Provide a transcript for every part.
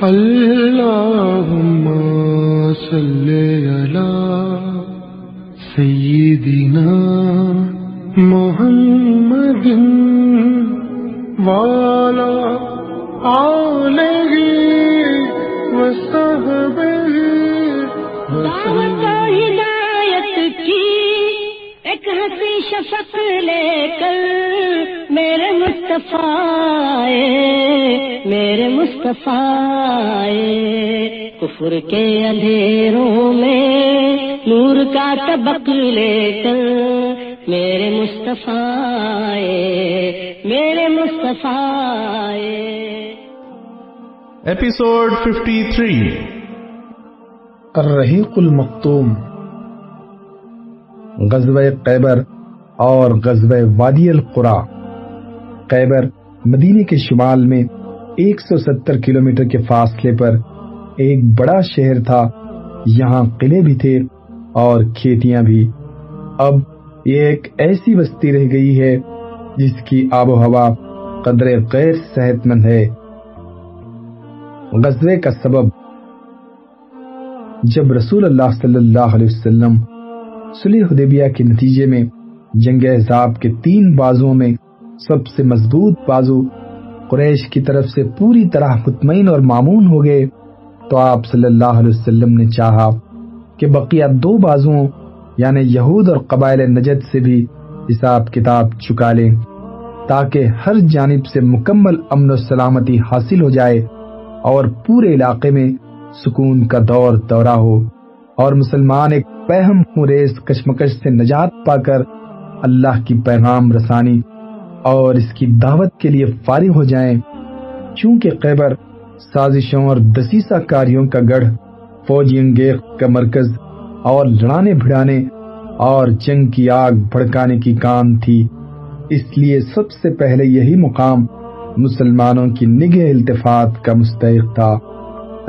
اللہم صلی علی سیدنا محمد وعلی آلہ وصحبہ دعوت ہدایت کی ایک ہنسی شفق لے کر میرے مصطفیٰ کفر کے اندھیروں میں نور کا طبق لے کر میرے مصطفیٰ ایپیسوڈ 53 الرحیق المختوم، غزوہ خیبر اور غزوہ وادی القریٰ۔ خیبر مدینے کے شمال میں 170 کلومیٹر کے فاصلے پر ایک بڑا شہر تھا۔ یہاں قلعے بھی تھے اور کھیتیاں بھی۔ اب یہ ایک ایسی بستی رہ گئی ہے جس کی آب و ہوا قدر غیر صحت مند ہے۔ غزوے کا سبب: جب رسول اللہ صلی اللہ علیہ وسلم صلح حدیبیہ کے نتیجے میں جنگ احزاب کے 3 بازوؤں میں سب سے مضبوط بازو قریش کی طرف سے پوری طرح مطمئن اور مامون ہو گئے، تو آپ صلی اللہ علیہ وسلم نے چاہا کہ بقیہ 2 بازوؤں یعنی یہود اور قبائل نجد سے بھی حساب کتاب چکا لیں، تاکہ ہر جانب سے مکمل امن و سلامتی حاصل ہو جائے اور پورے علاقے میں سکون کا دورہ ہو، اور مسلمان ایک پہم خیز کشمکش سے نجات پا کر اللہ کی پیغام رسانی اور اس کی دعوت کے لیے فارغ ہو جائیں۔ چونکہ خیبر سازشوں اور دسیسہ کاریوں کا گڑھ، فوجی انگیخ کا مرکز اور لڑانے بھڑانے اور جنگ کی آگ بھڑکانے کی کان تھی، اس لیے سب سے پہلے یہی مقام مسلمانوں کی نگہ التفات کا مستحق تھا۔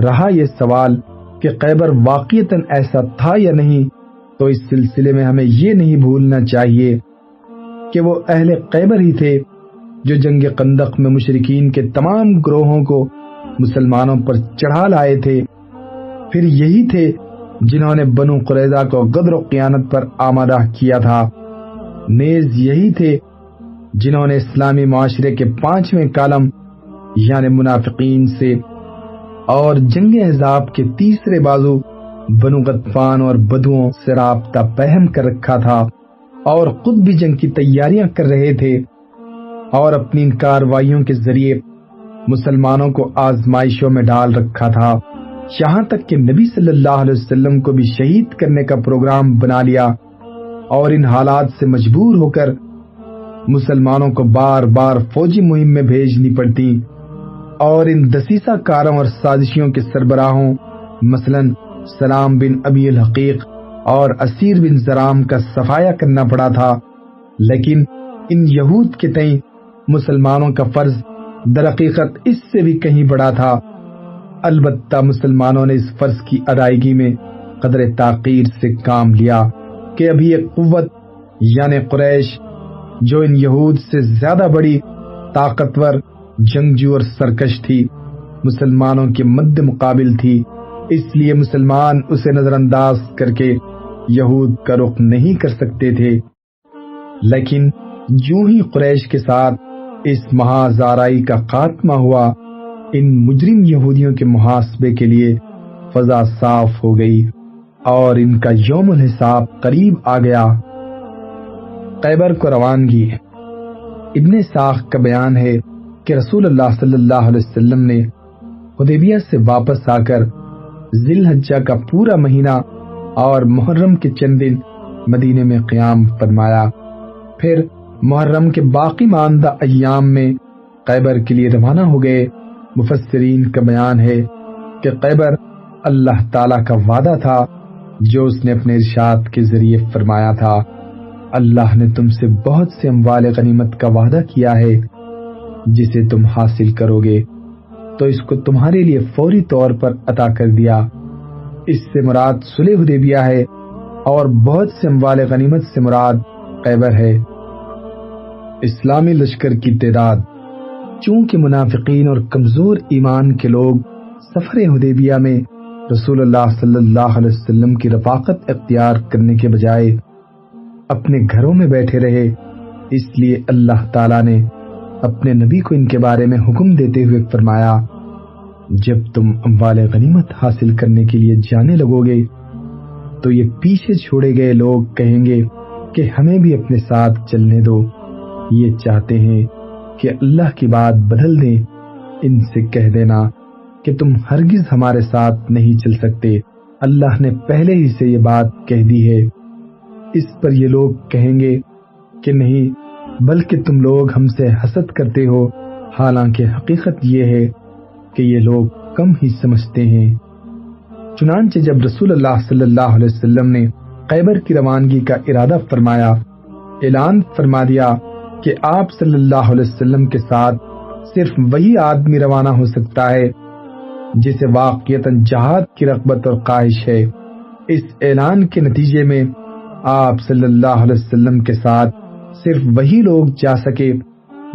رہا یہ سوال کہ خیبر واقعتاً ایسا تھا یا نہیں، تو اس سلسلے میں ہمیں یہ نہیں بھولنا چاہیے کہ وہ اہل خیبر ہی تھے جو جنگ خندق میں مشرکین کے تمام گروہوں کو مسلمانوں پر چڑھا لائے تھے۔ پھر یہی تھے جنہوں نے بنو قریظہ کو غدر و خیانت پر آمادہ کیا تھا۔ نیز یہی تھے جنہوں نے اسلامی معاشرے کے 5ویں کالم یعنی منافقین سے اور جنگ احزاب کے 3 بازو بنو غطفان اور بدوؤں سے رابطہ پہم کر رکھا تھا، اور خود بھی جنگ کی تیاریاں کر رہے تھے، اور اپنی ان کارروائیوں کے ذریعے مسلمانوں کو آزمائشوں میں ڈال رکھا تھا، یہاں تک کہ نبی صلی اللہ علیہ وسلم کو بھی شہید کرنے کا پروگرام بنا لیا، اور ان حالات سے مجبور ہو کر مسلمانوں کو بار بار فوجی مہم میں بھیجنی پڑتی، اور ان دسیسہ کاروں اور سازشیوں کے سربراہوں مثلاً سلام بن ابی الحقیق اور اسیر بن زرام کا صفایا کرنا پڑا تھا۔ لیکن ان یہود کے تئیں مسلمانوں کا فرض درحقیقت اس سے بھی کہیں بڑا تھا۔ البتہ مسلمانوں نے اس فرض کی ادائیگی میں قدر تاخیر سے کام لیا کہ ابھی ایک قوت یعنی قریش، جو ان یہود سے زیادہ بڑی، طاقتور، جنگجو اور سرکش تھی، مسلمانوں کے مد مقابل تھی، اس لیے مسلمان اسے نظر انداز کر کے یہود کا رخ نہیں کر سکتے تھے۔ لیکن جو ہی قریش کے ساتھ اس مہازارائی کا خاتمہ ہوا، ان مجرم یہودیوں کے محاسبے کے لیے فضا صاف ہو گئی اور ان کا یوم الحساب قریب آ گیا۔ خیبر کو روانگی: ابن اسحاق کا بیان ہے کہ رسول اللہ صلی اللہ علیہ وسلم نے حدیبیہ سے واپس آ کر ذی الحجہ کا پورا مہینہ اور محرم کے چند دن مدینے میں قیام فرمایا، پھر محرم کے باقی ماندہ ایام میں خیبر کے لیے روانہ ہو گئے۔ مفسرین کا بیان ہے کہ خیبر اللہ تعالیٰ کا وعدہ تھا جو اس نے اپنے ارشاد کے ذریعے فرمایا تھا، اللہ نے تم سے بہت سے اموال غنیمت کا وعدہ کیا ہے، جسے تم حاصل کرو گے تو اس کو تمہارے لیے فوری طور پر عطا کر دیا۔ اس سے مراد صلح حدیبیہ ہے اور بہت سے اموال غنیمت سے مراد خیبر ہے۔ اسلامی لشکر کی تعداد: چونکہ منافقین اور کمزور ایمان کے لوگ سفر حدیبیہ میں رسول اللہ صلی اللہ علیہ وسلم کی رفاقت اختیار کرنے کے بجائے اپنے گھروں میں بیٹھے رہے، اس لیے اللہ تعالیٰ نے اپنے نبی کو ان کے بارے میں حکم دیتے ہوئے فرمایا، جب تم اموال غنیمت حاصل کرنے کے لیے جانے لگو گے تو یہ پیچھے چھوڑے گئے لوگ کہیں گے کہ ہمیں بھی اپنے ساتھ چلنے دو، یہ چاہتے ہیں کہ اللہ کی بات بدل دیں۔ ان سے کہہ دینا کہ تم ہرگز ہمارے ساتھ نہیں چل سکتے، اللہ نے پہلے ہی سے یہ بات کہہ دی ہے۔ اس پر یہ لوگ کہیں گے کہ نہیں، بلکہ تم لوگ ہم سے حسد کرتے ہو، حالانکہ حقیقت یہ ہے کہ یہ لوگ کم ہی سمجھتے ہیں۔ چنانچہ جب رسول اللہ صلی اللہ علیہ وسلم نے خیبر کی روانگی کا ارادہ فرمایا، اعلان فرما دیا کہ آپ صلی اللہ علیہ وسلم کے ساتھ صرف وہی آدمی روانہ ہو سکتا ہے جسے واقعتاً جہاد کی رغبت اور خواہش ہے۔ اس اعلان کے نتیجے میں آپ صلی اللہ علیہ وسلم کے ساتھ صرف وہی لوگ جا سکے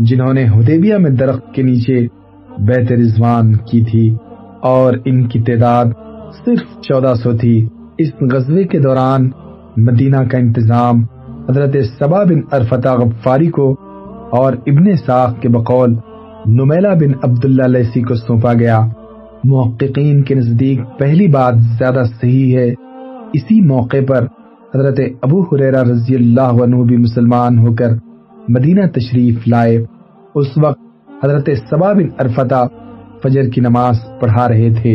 جنہوں نے حدیبیہ میں درخت کے نیچے بیعت رضوان کی تھی، اور ان کی تعداد صرف 1400 تھی۔ اس غزوے کے دوران مدینہ کا انتظام حضرت سبا بن ارفتا غفاری کو اور ابن ساق کے بقول نمیلہ بن عبداللہ لیسی کو سونپا گیا۔ محققین کے نزدیک پہلی بات زیادہ صحیح ہے۔ اسی موقع پر حضرت ابو ہریرہ رضی اللہ عنہ بھی مسلمان ہو کر مدینہ تشریف لائے۔ اس وقت حضرت سبا بن ارفتا فجر کی نماز پڑھا رہے تھے۔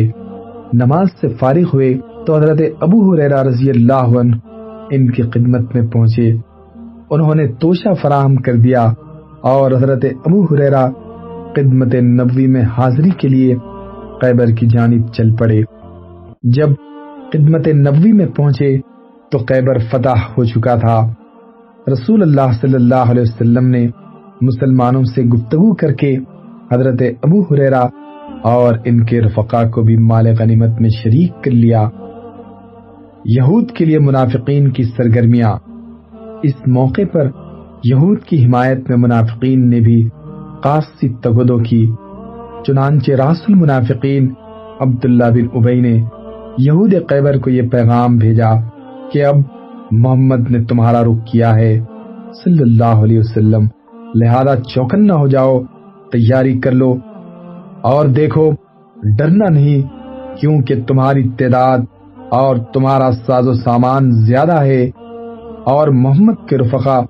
نماز سے فارغ ہوئے تو حضرت ابو ہریرہ رضی اللہ عنہ ان کی خدمت میں پہنچے۔ انہوں نے توشہ فراہم کر دیا اور حضرت ابو ہریرہ خدمت نبوی میں حاضری کے لیے خیبر کی جانب چل پڑے۔ جب خدمت نبوی میں پہنچے تو خیبر فتح ہو چکا تھا۔ رسول اللہ صلی اللہ علیہ وسلم نے مسلمانوں سے گفتگو کر کے حضرت ابو ہریرہ اور ان کے رفقا کو بھی مال غنیمت میں شریک کر لیا۔ یہود کے لیے منافقین کی سرگرمیاں۔ اس موقع پر یہود کی حمایت میں منافقین نے بھی خاصی تگودو کی۔ چنانچہ راس المنافقین عبداللہ بن ابی نے یہود خیبر کو یہ پیغام بھیجا کہ اب محمد نے تمہارا رخ کیا ہے صلی اللہ علیہ وسلم، لہذا چوکن نہ ہو جاؤ، تیاری کر لو اور دیکھو، ڈرنا نہیں، کیونکہ تمہاری تعداد اور تمہارا ساز و سامان زیادہ ہے اور محمد کے رفقا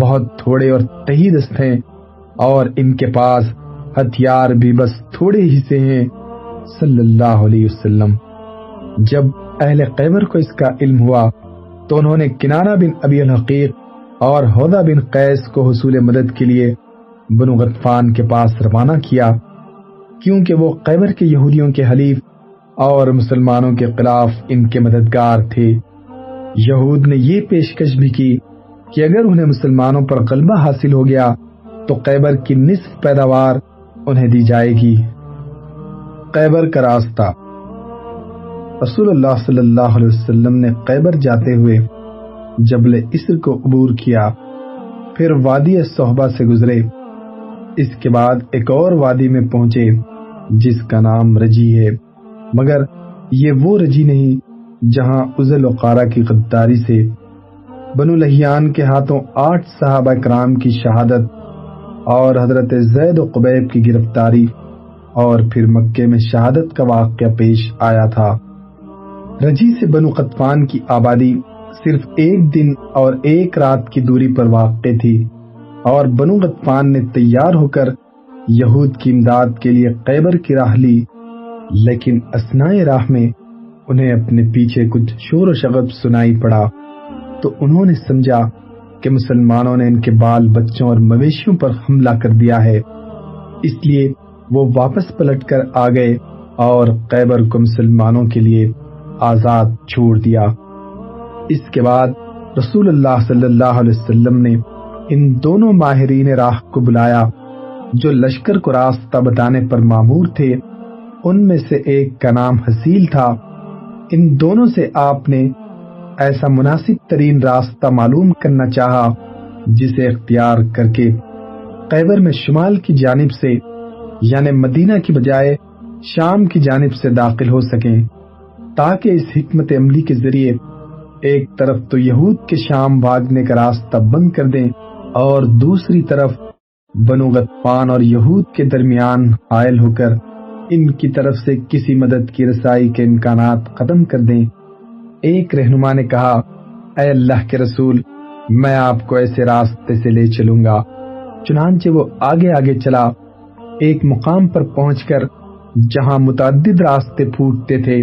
بہت تھوڑے اور تہی دست ہیں، اور ان کے پاس ہتھیار بھی بس تھوڑے ہی سے ہیں صلی اللہ علیہ وسلم۔ جب اہل خیبر کو اس کا علم ہوا تو انہوں نے کنانہ بن ابی الحقیق اور حوضہ بن قیس کو حصول مدد کے لیے بنو غطفان کے پاس روانہ کیا، کیونکہ وہ خیبر کے یہودیوں کے حلیف اور مسلمانوں کے خلاف ان کے مددگار تھے۔ یہود نے یہ پیشکش بھی کی کہ اگر انہیں مسلمانوں پر غلبہ حاصل ہو گیا تو خیبر کی نصف پیداوار انہیں دی جائے گی۔ خیبر کا راستہ۔ رسول اللہ صلی اللہ علیہ وسلم نے خیبر جاتے ہوئے جبل اسر کو عبور کیا، پھر وادی صحبہ سے گزرے، اس کے بعد ایک اور وادی میں پہنچے جس کا نام رجی ہے، مگر یہ وہ رجی نہیں جہاں عزل و قارہ کی غداری سے بنو لہیان کے ہاتھوں 8 صحابہ کرام کی شہادت اور حضرت زید و قبیب کی گرفتاری اور پھر مکے میں شہادت کا واقعہ پیش آیا تھا۔ رجی سے بنو غطفان کی آبادی صرف 1 دن اور 1 رات کی دوری پر واقع تھی، اور بنو غطفان نے تیار ہو کر یہود کی امداد کے لیے خیبر کی راہ لی، لیکن اثناء راہ میں انہیں اپنے پیچھے کچھ شور و شغب سنائی پڑا تو انہوں نے سمجھا کہ مسلمانوں نے ان کے بال بچوں اور مویشیوں پر حملہ کر دیا ہے، اس لیے وہ واپس پلٹ کر آ گئے اور خیبر کو مسلمانوں کے لیے آزاد چھوڑ دیا۔ اس کے بعد رسول اللہ صلی اللہ علیہ وسلم نے ان دونوں ماہرین راہ کو بلایا جو لشکر کو راستہ بتانے پر مامور تھے۔ ان میں سے ایک کا نام حسیل تھا۔ ان دونوں سے آپ نے ایسا مناسب ترین راستہ معلوم کرنا چاہا جسے اختیار کر کے خیبر میں شمال کی جانب سے یعنی مدینہ کی بجائے شام کی جانب سے داخل ہو سکیں، تاکہ اس حکمت عملی کے ذریعے ایک طرف تو یہود کے شام بھاگنے کا راستہ بند کر دیں اور دوسری طرف بنو غطفان اور یہود کے درمیان حائل ہو کر ان کی طرف سے کسی مدد کی رسائی کے امکانات ختم کر دیں۔ ایک رہنما نے کہا، اے اللہ کے رسول، میں آپ کو ایسے راستے سے لے چلوں گا۔ چنانچہ وہ آگے آگے چلا، ایک مقام پر پہنچ کر جہاں متعدد راستے پھوٹتے تھے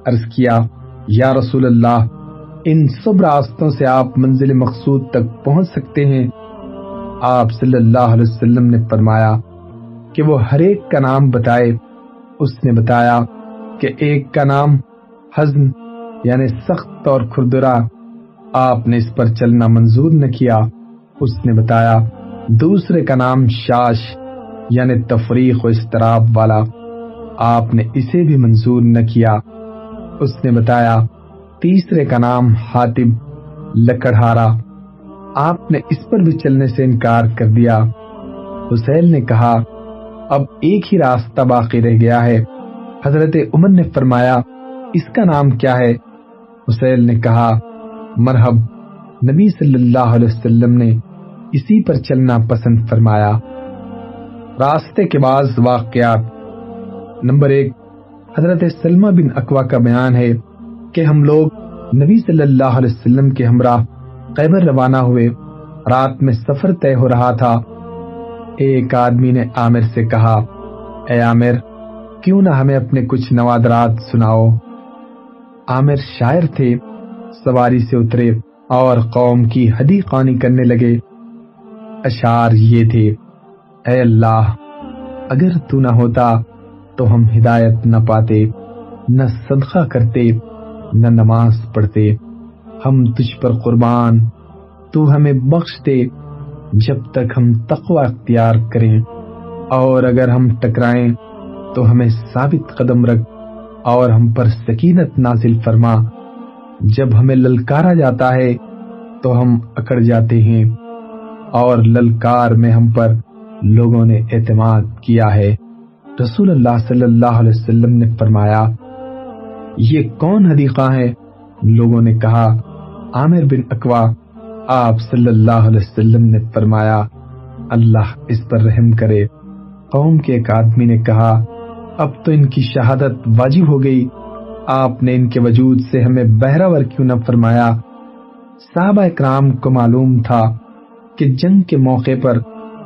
عرض کیا، یا رسول اللہ، ان سب راستوں سے آپ منزل مقصود تک پہنچ سکتے ہیں؟ آپ صلی اللہ علیہ وسلم نے فرمایا کہ وہ ہر ایک کا نام بتائے۔ اس نے بتایا کہ ایک کا نام حزن یعنی سخت اور کھردرا، آپ نے اس پر چلنا منظور نہ کیا۔ اس نے بتایا دوسرے کا نام شاش یعنی تفریق و اضطراب والا، آپ نے اسے بھی منظور نہ کیا۔ اس نے بتایا تیسرے کا نام حاتب لکڑہارا، آپ نے اس پر بھی چلنے سے انکار کر دیا۔ حسین نے کہا، اب ایک ہی راستہ باقی رہ گیا ہے۔ حضرت عمر نے فرمایا، اس کا نام کیا ہے؟ حسین نے کہا، مرحب۔ نبی صلی اللہ علیہ وسلم نے اسی پر چلنا پسند فرمایا۔ راستے کے بعض واقعات۔ نمبر 1، حضرت سلمہ بن اکوا کا بیان ہے کہ ہم لوگ نبی صلی اللہ علیہ وسلم کے ہمراہ خیبر روانہ ہوئے۔ رات میں سفر طے ہو رہا تھا۔ ایک آدمی نے عامر سے کہا، اے عامر، کیوں نہ ہمیں اپنے کچھ نوادرات سناؤ؟ عامر شاعر تھے۔ سواری سے اترے اور قوم کی ہدی خوانی کرنے لگے۔ اشعار یہ تھے، اے اللہ، اگر تو نہ ہوتا تو ہم ہدایت نہ پاتے، نہ صدقہ کرتے، نہ نماز پڑھتے۔ ہم تجھ پر قربان، تو ہمیں بخش دے جب تک ہم تقوی اختیار کریں، اور اگر ہم ٹکرائیں تو ہمیں ثابت قدم رکھ اور ہم پر سکینت نازل فرما۔ جب ہمیں للکارا جاتا ہے تو ہم اکڑ جاتے ہیں، اور للکار میں ہم پر لوگوں نے اعتماد کیا ہے۔ رسول اللہ صلی اللہ علیہ وسلم نے فرمایا، یہ کون حدیقہ ہے؟ لوگوں نے کہا، عامر بن اکوا۔ آپ صلی اللہ علیہ وسلم نے فرمایا، اللہ اس پر رحم کرے۔ قوم کے ایک آدمی نے کہا، اب تو ان کی شہادت واجب ہو گئی، آپ نے ان کے وجود سے ہمیں بہراور کیوں نہ فرمایا؟ صحابہ اکرام کو معلوم تھا کہ جنگ کے موقع پر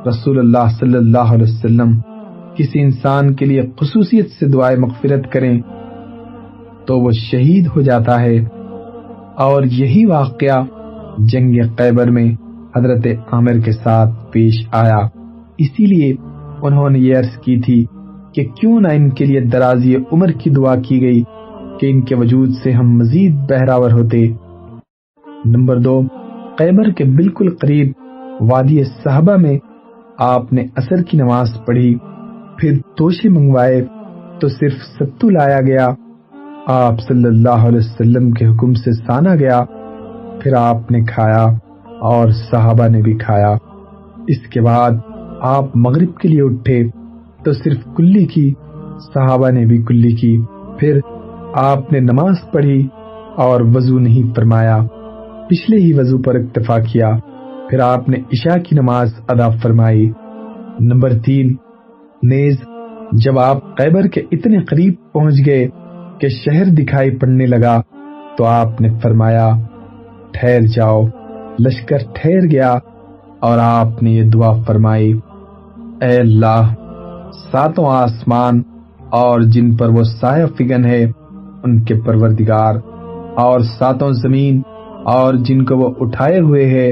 رسول اللہ صلی اللہ علیہ وسلم کسی انسان کے لیے خصوصیت سے دعائے مغفرت کریں تو وہ شہید ہو جاتا ہے، اور یہی واقعہ جنگ خیبر میں حضرت عامر کے ساتھ پیش آیا۔ اسی لیے انہوں نے یہ عرض کی تھی کہ کیوں نہ ان کے لیے درازی عمر کی دعا کی گئی کہ ان کے وجود سے ہم مزید بہراور ہوتے۔ نمبر 2، خیبر کے بالکل قریب وادی صحابہ میں آپ نے عصر کی نماز پڑھی، پھر توشے منگوائے تو صرف ستو لایا گیا۔ آپ صلی اللہ علیہ وسلم کے حکم سے سانا گیا، پھر آپ نے کھایا اور صحابہ نے بھی کھایا۔ اس کے بعد آپ مغرب کے لیے اٹھے تو صرف کلی کی، صحابہ نے بھی کلی کی۔ پھر آپ نے نماز پڑھی اور وضو نہیں فرمایا، پچھلے ہی وضو پر اکتفا کیا۔ پھر آپ نے عشاء کی نماز ادا فرمائی۔ نمبر 3، نیز جب آپ خیبر کے اتنے قریب پہنچ گئے کہ شہر دکھائی پڑنے لگا تو آپ نے فرمایا، ٹھہر جاؤ۔ لشکر ٹھہر گیا اور آپ نے یہ دعا فرمائی، اے اللہ، 7 آسمان اور جن پر وہ سایہ فگن ہے ان کے پروردگار، اور 7 زمین اور جن کو وہ اٹھائے ہوئے ہے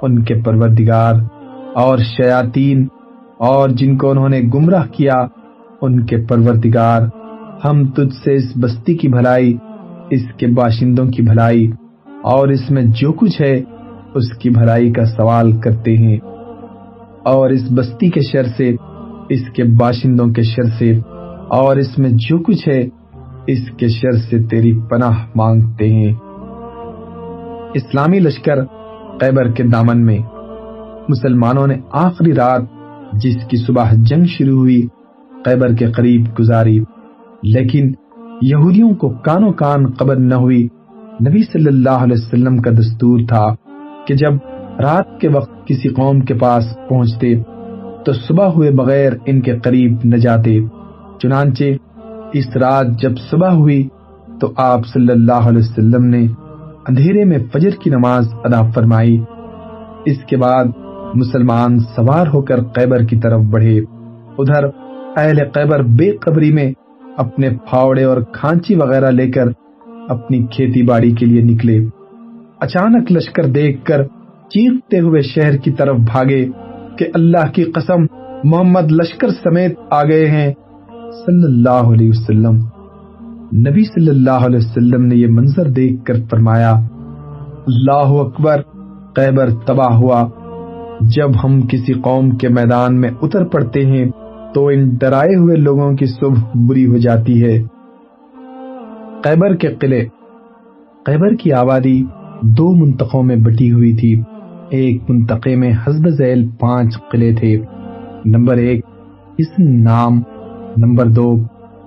ان کے پروردگار، اور شیاطین اور جن کو انہوں نے گمراہ کیا ان کے پروردگار، ہم تجھ سے اس بستی کی بھلائی، اس کے باشندوں کی بھلائی اور اس میں جو کچھ ہے اس کی بھلائی کا سوال کرتے ہیں، اور اس بستی کے شر سے، اس کے باشندوں کے شر سے، اور اس میں جو کچھ ہے اس کے شر سے تیری پناہ مانگتے ہیں۔ اسلامی لشکر خیبر کے دامن میں، مسلمانوں نے آخری رات جس کی صبح جنگ شروع ہوئی خیبر کے قریب گزاری۔ لیکن یہودیوں کو کانوں کان خبر نہ ہوئی۔ نبی صلی اللہ علیہ وسلم کا دستور تھا کہ جب رات کے وقت کسی قوم کے پاس پہنچتے تو صبح ہوئے بغیر ان کے قریب نہ جاتے۔ چنانچہ اس رات جب صبح ہوئی تو آپ صلی اللہ علیہ وسلم نے اندھیرے میں فجر کی نماز ادا فرمائی۔ اس کے بعد مسلمان سوار ہو کر خیبر کی طرف بڑھے۔ ادھر اہل خیبر بے قبری میں اپنے پھاوڑے اور کھانچی وغیرہ لے کر اپنی کھیتی باڑی کے لیے نکلے۔ اچانک لشکر دیکھ کر چیختے ہوئے شہر کی طرف بھاگے کہ اللہ کی قسم، محمد لشکر سمیت آ گئے ہیں صلی اللہ علیہ وسلم۔ نبی صلی اللہ علیہ وسلم نے یہ منظر دیکھ کر فرمایا، اللہ اکبر، خیبر تباہ ہوا۔ جب ہم کسی قوم کے میدان میں اتر پڑتے ہیں تو ان ڈرائے ہوئے لوگوں کی صبح بری ہو جاتی ہے۔ خیبر کے قلعے۔ خیبر کی آبادی 2 منطقوں میں بٹی ہوئی تھی۔ ایک منطقے میں حسب ذیل 5 قلعے تھے۔ نمبر 1 حصن نام، نمبر 2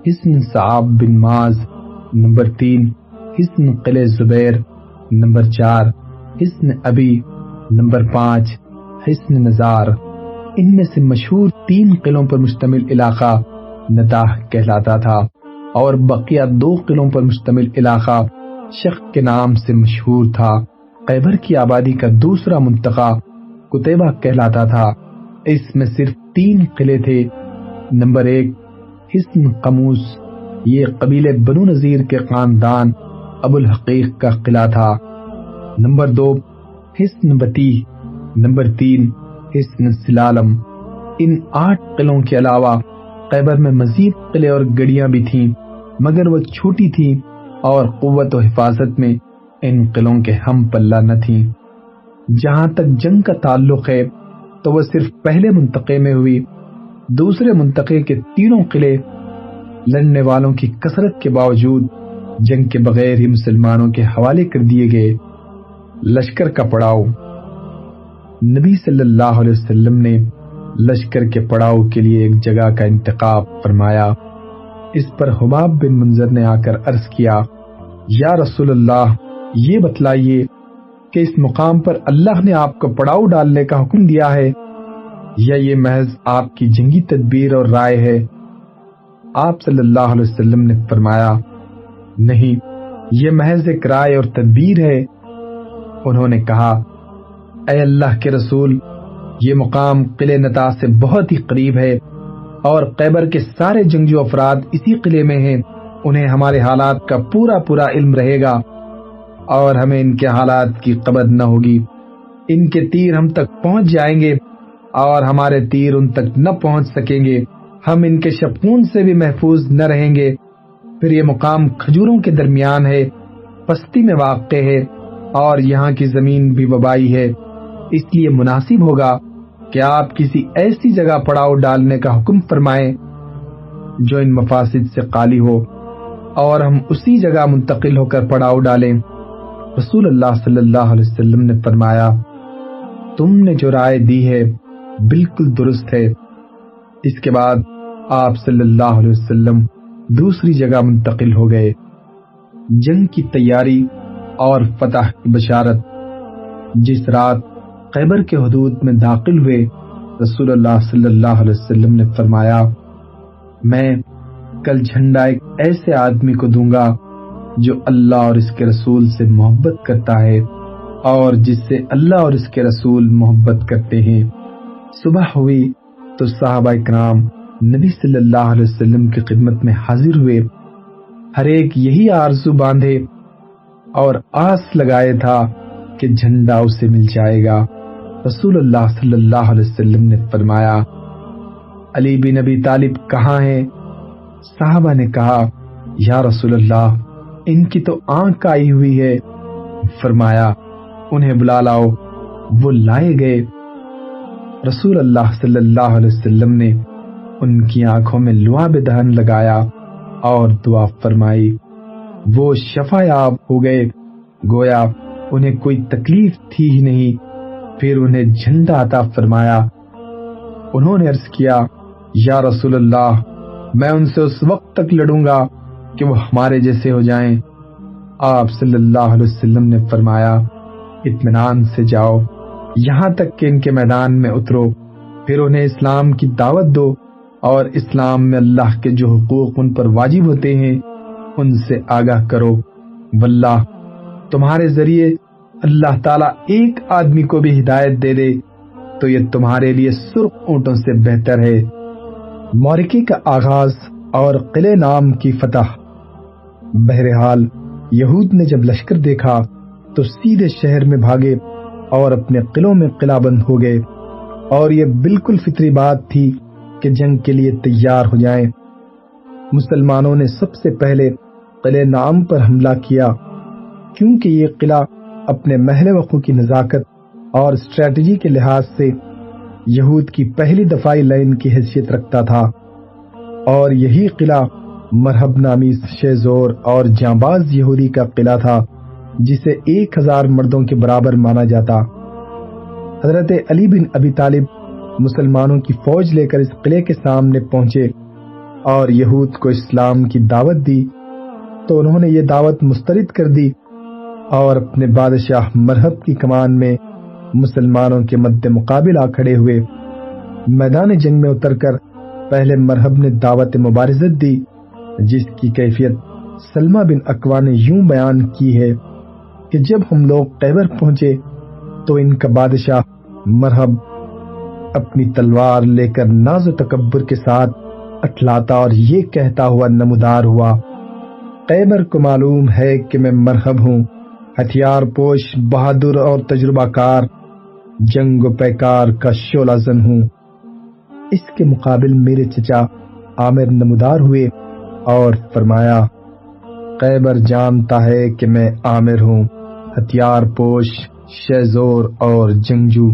حصن صعب بن معاذ، نمبر 3 حصن قلعہ زبیر، نمبر 4 حصن ابی، نمبر 5 حصن نزار۔ ان میں سے مشہور 3 قلعوں پر مشتمل علاقہ نتاح کہلاتا تھا اور بقیہ 2 قلعوں پر مشتمل علاقہ شخ کے نام سے مشہور تھا۔ خیبر کی آبادی کا دوسرا منطقہ قتیبہ کہلاتا تھا۔ اس میں صرف 3 قلعے تھے۔ نمبر 1 حصن قموس، یہ قبیلے بنو نذیر کے خاندان ابو الحقیق کا قلعہ تھا۔ نمبر 2 حصن بتی، نمبر 3 حصن سلالم۔ ان 8 قلعوں کے علاوہ خیبر میں مزید قلعے اور گڑیاں بھی تھیں، مگر وہ چھوٹی تھیں اور قوت و حفاظت میں ان قلعوں کے ہم پلہ نہ تھیں۔ جہاں تک جنگ کا تعلق ہے تو وہ صرف پہلے منطقے میں ہوئی۔ دوسرے منطقے کے 3 قلعے لڑنے والوں کی کثرت کے باوجود جنگ کے بغیر ہی مسلمانوں کے حوالے کر دیے گئے۔ لشکر کا پڑاؤ۔ نبی صلی اللہ علیہ وسلم نے لشکر کے پڑاؤ کے لیے ایک جگہ کا انتخاب فرمایا۔ اس پر حباب بن منذر نے آ کر عرض کیا، یا رسول اللہ، یہ بتلائیے کہ اس مقام پر اللہ نے آپ کو پڑاؤ ڈالنے کا حکم دیا ہے یا یہ محض آپ کی جنگی تدبیر اور رائے ہے؟ آپ صلی اللہ علیہ وسلم نے فرمایا، نہیں، یہ محض ایک رائے اور تدبیر ہے۔ انہوں نے کہا، اے اللہ کے رسول، یہ مقام قلعہ نتا سے بہت ہی قریب ہے اور خیبر کے سارے جنگجو افراد اسی قلعے میں ہیں۔ انہیں ہمارے حالات کا پورا علم رہے گا اور ہمیں ان کے حالات کی خبر نہ ہوگی۔ ان کے تیر ہم تک پہنچ جائیں گے اور ہمارے تیر ان تک نہ پہنچ سکیں گے۔ ہم ان کے شپون سے بھی محفوظ نہ رہیں گے۔ پھر یہ مقام کھجوروں کے درمیان ہے، پستی میں واقع ہے اور یہاں کی زمین بھی وبائی ہے، اس لیے مناسب ہوگا کہ آپ کسی ایسی جگہ پڑاؤ ڈالنے کا حکم فرمائیں جو ان مفاسد سے خالی ہو اور ہم اسی جگہ منتقل ہو کر پڑاؤ ڈالیں۔ رسول اللہ صلی اللہ علیہ وسلم نے فرمایا، تم نے جو رائے دی ہے بالکل درست ہے۔ اس کے بعد آپ صلی اللہ علیہ وسلم دوسری جگہ منتقل ہو گئے۔ جنگ کی تیاری اور فتح کی بشارت۔ جس رات خیبر کے حدود میں داخل ہوئے، رسول اللہ صلی اللہ علیہ وسلم نے فرمایا، میں کل جھنڈا ایک ایسے آدمی کو دوں گا جو اللہ اور اس کے رسول سے محبت کرتا ہے اور جس سے اللہ اور اس کے رسول محبت کرتے ہیں۔ صبح ہوئی تو صحابہ کرام نبی صلی اللہ علیہ وسلم کی خدمت میں حاضر ہوئے۔ ہر ایک یہی آرزو باندھے اور آس لگائے تھا کہ جھنڈا اسے مل جائے گا۔ رسول اللہ صلی اللہ علیہ وسلم نے فرمایا، علی بن ابی طالب کہاں ہیں؟ صحابہ نے کہا، یا رسول اللہ، ان کی تو آنکھ آئی ہوئی ہے۔ فرمایا، انہیں بلا لاؤ۔ وہ لائے گئے۔ رسول اللہ صلی اللہ علیہ وسلم نے ان کی آنکھوں میں لعاب دہن لگایا اور دعا فرمائی۔ وہ شفا یاب ہو گئے، گویا انہیں کوئی تکلیف تھی ہی نہیں۔ پھر انہیں جھنڈا عطا فرمایا۔ انہوں نے عرض کیا، یا رسول اللہ، میں ان سے اس وقت تک لڑوں گا کہ وہ ہمارے جیسے ہو جائیں۔ آپ صلی اللہ علیہ وسلم نے فرمایا، اطمینان سے جاؤ یہاں تک کہ ان کے میدان میں اترو، پھر انہیں اسلام کی دعوت دو اور اسلام میں اللہ کے جو حقوق ان پر واجب ہوتے ہیں ان سے آگاہ کرو۔ واللہ تمہارے ذریعے اللہ تعالیٰ ایک آدمی کو بھی ہدایت دے دے تو یہ تمہارے لیے سرخ اونٹوں سے بہتر ہے۔ معرکے کا آغاز اور قلعہ نام کی فتح۔ بہرحال یہود نے جب لشکر دیکھا تو سیدھے شہر میں بھاگے اور اپنے قلعوں میں قلعہ بند ہو گئے، اور یہ بالکل فطری بات تھی کہ جنگ کے لیے تیار ہو جائیں۔ مسلمانوں نے سب سے پہلے قلعہ نام پر حملہ کیا، کیونکہ یہ قلعہ اپنے محل وقوع کی نزاکت اور اسٹریٹجی کے لحاظ سے یہود کی پہلی دفاعی لائن کی حیثیت رکھتا تھا، اور یہی قلعہ مرحب نامی شیزور اور جانباز یہودی کا قلعہ تھا جسے 1000 مردوں کے برابر مانا جاتا۔ حضرت علی بن ابی طالب مسلمانوں کی فوج لے کر اس قلعے کے سامنے پہنچے اور یہود کو اسلام کی دعوت دی تو انہوں نے یہ دعوت مسترد کر دی اور اپنے بادشاہ مرحب کی کمان میں مسلمانوں کے مد مقابل آ کھڑے ہوئے۔ میدان جنگ میں اتر کر پہلے مرحب نے دعوت مبارزت دی، جس کی کیفیت سلمہ بن اکوا نے یوں بیان کی ہے کہ جب ہم لوگ خیبر پہنچے تو ان کا بادشاہ مرحب اپنی تلوار لے کر ناز و تکبر کے ساتھ اٹھلاتا اور یہ کہتا ہوا نمودار ہوا، خیبر کو معلوم ہے کہ میں مرحب ہوں، ہتھیار پوش، بہادر اور تجربہ کار، جنگ و پیکار کا شعلہ زن ہوں۔ اس کے مقابل میرے چچا عامر نمودار ہوئے اور فرمایا، خیبر جانتا ہے کہ میں عامر ہوں، ہتھیار پوش، شیزور اور جنگجو۔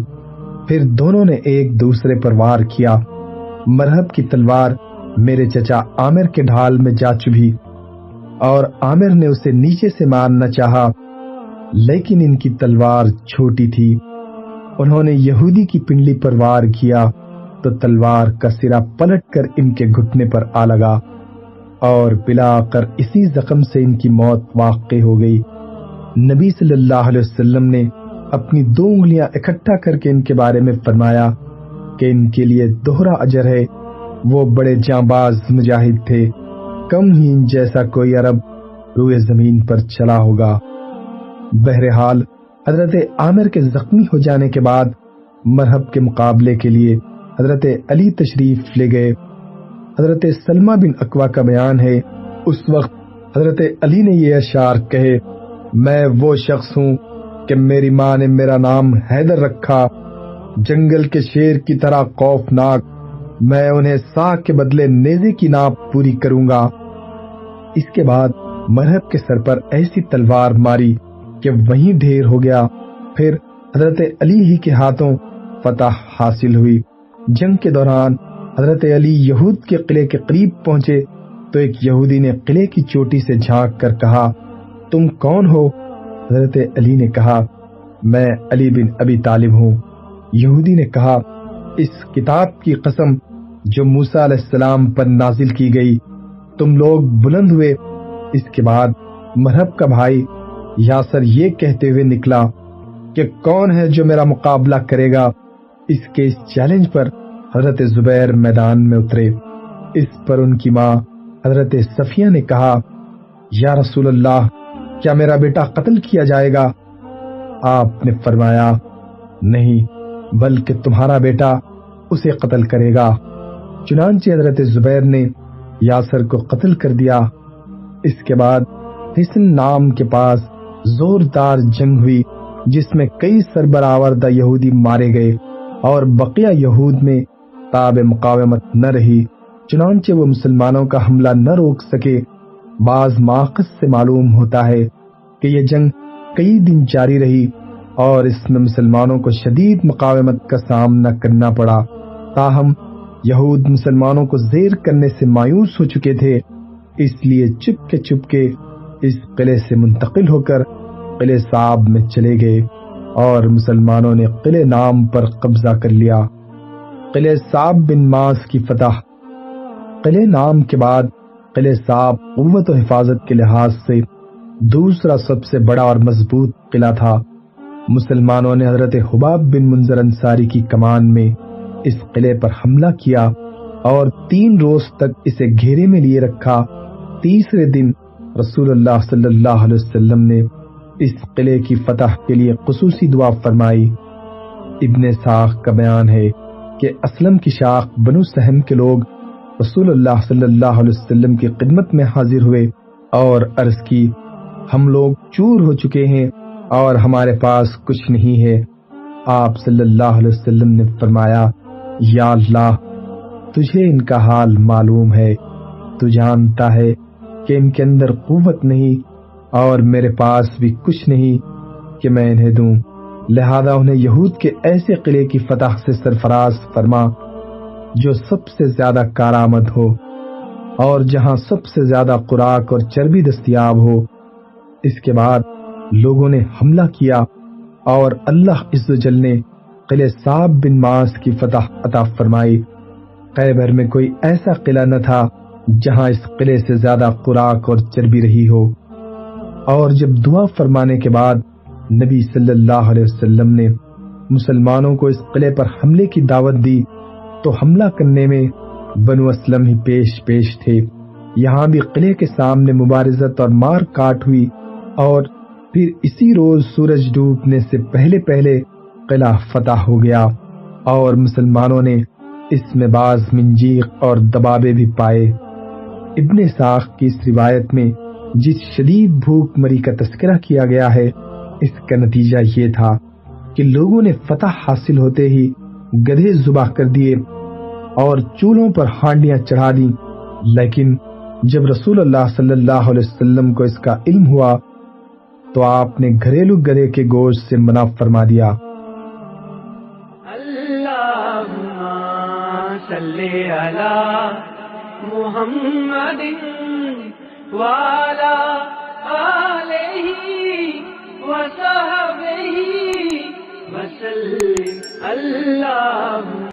پھر دونوں نے ایک دوسرے پر وار کیا۔ مرحب کی تلوار میرے چچا عامر کے ڈھال میں جا چبھی اور عامر نے اسے نیچے سے مارنا چاہا، لیکن ان کی تلوار چھوٹی تھی۔ انہوں نے یہودی کی پنڈلی پر وار کیا تو تلوار کا سرا پلٹ کر ان کے گھٹنے پر آ لگا اور بلا کر اسی زخم سے ان کی موت واقع ہو گئی۔ نبی صلی اللہ علیہ وسلم نے اپنی 2 انگلیاں اکٹھا کر کے ان کے بارے میں فرمایا کہ ان کے لیے دوہرا اجر ہے، وہ بڑے جانباز مجاہد تھے، کم ہی ان جیسا کوئی عرب روئے زمین پر چلا ہوگا۔ بہرحال حضرت عامر کے زخمی ہو جانے کے بعد مرحب کے مقابلے کے لیے حضرت علی تشریف لے گئے۔ حضرت سلمہ بن اکوا کا بیان ہے، اس وقت حضرت علی نے یہ اشعار کہے، میں وہ شخص ہوں کہ میری ماں نے میرا نام حیدر رکھا، جنگل کے شیر کی طرح خوفناک، میں انہیں سا کے بدلے نیزے کی ناپ پوری کروں گا۔ اس کے بعد مرحب کے سر پر ایسی تلوار ماری کہ وہیں ڈھیر ہو گیا۔ پھر حضرت علی ہی کے ہاتھوں فتح حاصل ہوئی۔ جنگ کے دوران حضرت علی یہود کے قلعے کے قریب پہنچے تو ایک یہودی نے قلعے کی چوٹی سے جھانک کر کہا، تم کون ہو؟ حضرت علی نے کہا، میں علی بن ابی طالب ہوں۔ یہودی نے کہا، اس کتاب کی قسم جو موسیٰ علیہ السلام پر نازل کی گئی، تم لوگ بلند ہوئے۔ اس کے بعد مرحب کا بھائی یاسر یہ کہتے ہوئے نکلا کہ کون ہے جو میرا مقابلہ کرے گا۔ اس کے اس چیلنج پر حضرت زبیر میدان میں اترے۔ اس پر ان کی ماں حضرت صفیہ نے کہا، یا رسول اللہ، کیا میرا بیٹا قتل کیا جائے گا؟ آپ نے فرمایا، نہیں، بلکہ تمہارا بیٹا اسے قتل کرے گا۔ چنانچہ حضرت زبیر نے یاسر کو قتل کر دیا۔ اس کے بعد حسن نام کے پاس زوردار جنگ ہوئی جس میں کئی سربراوردہ یہودی مارے گئے اور بقیہ یہود میں تاب مقاومت نہ رہی، چنانچہ وہ مسلمانوں کا حملہ نہ روک سکے۔ بعض ماخذ سے معلوم ہوتا ہے کہ یہ جنگ کئی دن جاری رہی اور اس میں مسلمانوں کو شدید مقاومت کا سامنا کرنا پڑا، تاہم یہود مسلمانوں کو زیر کرنے سے مایوس ہو چکے تھے، اس لیے چپ کے اس قلعے سے منتقل ہو کر قلعہ صعب میں چلے گئے اور مسلمانوں نے قلعہ نام پر قبضہ کر لیا۔ قلعہ صعب بن ماس کی فتح۔ قلعے نام کے بعد قلعہ صاحب قوت و حفاظت کے لحاظ سے دوسرا سب سے بڑا اور مضبوط قلعہ تھا۔ مسلمانوں نے حضرت حباب بن منذر انصاری کی کمان میں اس قلعے پر حملہ کیا اور 3 روز تک اسے گھیرے میں لیے رکھا۔ تیسرے دن رسول اللہ صلی اللہ علیہ وسلم نے اس قلعے کی فتح کے لیے خصوصی دعا فرمائی۔ ابن ساق کا بیان ہے کہ اسلم کی شاخ بنو سہم کے لوگ رسول اللہ صلی اللہ علیہ وسلم کی خدمت میں حاضر ہوئے اور عرض کی، ہم لوگ چور ہو چکے ہیں اور ہمارے پاس کچھ نہیں ہے۔ آپ صلی اللہ علیہ وسلم نے فرمایا، یا اللہ، تجھے ان کا حال معلوم ہے، تو جانتا ہے کہ ان کے اندر قوت نہیں اور میرے پاس بھی کچھ نہیں کہ میں انہیں دوں، لہذا انہیں یہود کے ایسے قلعے کی فتح سے سرفراز فرما جو سب سے زیادہ کارآمد ہو اور جہاں سب سے زیادہ خوراک اور چربی دستیاب ہو۔ اس کے بعد لوگوں نے حملہ کیا اور اللہ عز و جل نے قلعہ صعب بن معاذ کی فتح عطا فرمائی۔ خیبر میں کوئی ایسا قلعہ نہ تھا جہاں اس قلعے سے زیادہ خوراک اور چربی رہی ہو۔ اور جب دعا فرمانے کے بعد نبی صلی اللہ علیہ وسلم نے مسلمانوں کو اس قلعے پر حملے کی دعوت دی تو حملہ کرنے میں بنو اسلم ہی پیش تھے۔ یہاں بھی قلعے کے سامنے مبارزت اور مار کاٹ ہوئی اور پھر اسی روز سورج ڈوبنے سے پہلے قلعہ فتح ہو گیا اور مسلمانوں نے اس میں بعض منجیق اور دبابے بھی پائے۔ ابن ساق کی اس روایت میں جس شدید بھوک مری کا تذکرہ کیا گیا ہے، اس کا نتیجہ یہ تھا کہ لوگوں نے فتح حاصل ہوتے ہی گدھے ذبح کر دیے اور چولہوں پر ہانڈیاں چڑھا دیں، لیکن جب رسول اللہ صلی اللہ علیہ وسلم کو اس کا علم ہوا تو آپ نے گھریلو گدھے کے گوشت سے منع فرما دیا۔ اللہم صلی علی محمد وعلی آلہ وصحبہ وسلم۔ اللہم